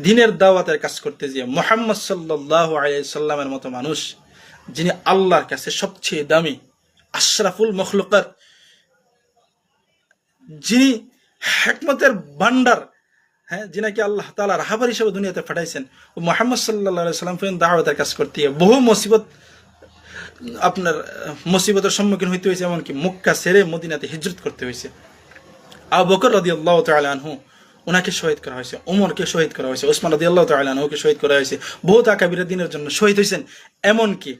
দিনের দাওয়াতের কাজ করতে গিয়ে মুহাম্মদ সাল্লাল্লাহু আলাইহি সাল্লামের মতো মানুষ, যিনি আল্লাহর কাছে সবচেয়ে দামি, আশরাফুল মখলুকাত, যিনি হিকমতের ভান্ডার, হ্যাঁ, যিনাকে আল্লাহ তাআলা রাহবার হিসেবে দুনিয়াতে পাঠাইছেন, ও মুহাম্মদ সাল্লাল্লাহু আলাইহি সাল্লাম পর্যন্ত দাওয়াতের কাজ করতে গিয়ে বহু মুসিবতের সম্মুখীন হইতে হয়েছে, এমনকি মক্কা ছেড়ে মদিনাতে হিজরত করতে হয়েছে। আবু বকর রাদিয়াল্লাহু তাআলা আনহু, ওনাকে শহীদ করা হয়েছে, ওমরকে শহীদ করা হয়েছে, ওসমান রাদিয়াল্লাহু তাআলা আনহুকে শহীদ করা হয়েছে, বহুত আকাবিরের দিনের জন্য শহীদ হয়েছেন। এমনকি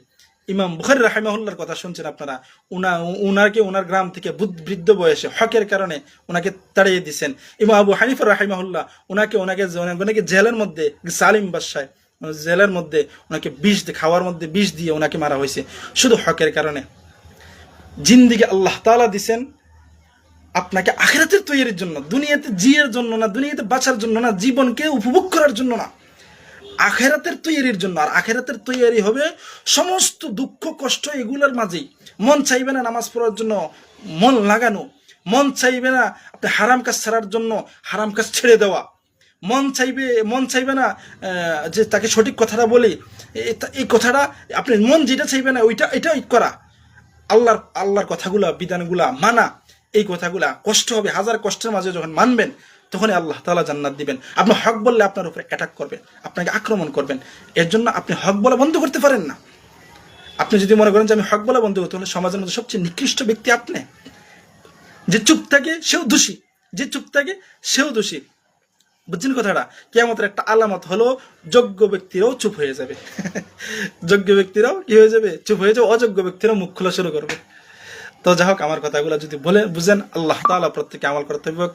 ইমাম বুখারী রাহিমাহুল্লাহর কথা শুনছেন আপনারা, উনাকে ওনার গ্রাম থেকে বৃদ্ধ বয়সে হকের কারণে ওনাকে তাড়িয়ে দিয়েছেন। ইমাম আবু হানিফা রাহিমাহুল্লাহ ওনাকে জেলের মধ্যে, সালিম বাদশাহ জেলের মধ্যে ওনাকে খাওয়ার মধ্যে বিষ দিয়ে ওনাকে মারা হয়েছে, শুধু হকের কারণে। জিন্দিগি আল্লাহ তাআলা দিছেন আপনাকে আখিরাতের তৈরির জন্য, দুনিয়াতে জিয়ের জন্য না, দুনিয়াতে বাঁচার জন্য না, জীবনকে উপভোগ করার জন্য না, আখিরাতের তৈরির জন্য। আর আখিরাতের তৈরি হবে সমস্ত দুঃখ কষ্ট এগুলোর মাঝেই। মন চাইবে না নামাজ পড়ার জন্য মন লাগানো, মন চাইবে না আপনি হারাম কাজ ছাড়ার জন্য হারাম কাজ ছেড়ে দেওয়া, মন চাইবে না যে তাকে সঠিক কথাটা বলি, এই কথাটা আপনি মন যেটা চাইবে না এটাই করা। আল্লাহর কথাগুলা, বিধানগুলা মানা, এই কথাগুলা কষ্ট হবে, হাজার কষ্টের মাঝে যখন মানবেন তখনই আল্লাহ তাআলা জান্নাত দিবেন। আপনি হক বললে আপনার উপরে অ্যাটাক করবেন, আপনাকে আক্রমণ করবেন। এর জন্য আপনি হক বলা বন্ধ করতে পারেন না। আপনি যদি মনে করেন যে আমি হক বলা বন্ধ করতে, তাহলে সমাজের মধ্যে সবচেয়ে নিকৃষ্ট ব্যক্তি আপনি। যে চুপ থাকে সেও দোষী, যে চুপ থাকে সেও দোষী। বুঝছেন কথাটা? কিয়ামতের একটা আলামত হলো যোগ্য ব্যক্তিরাও চুপ হয়ে যাবে। যোগ্য ব্যক্তিরাও কি হয়ে যাবে? চুপ হয়ে যাবে। অযোগ্য ব্যক্তিরাও মুখ খোলা শুরু করবে। তো যাই হোক, আমার কথাগুলো যদি বুঝেন, আল্লাহ তাআলা প্রত্যেককে আমল করতে হবে।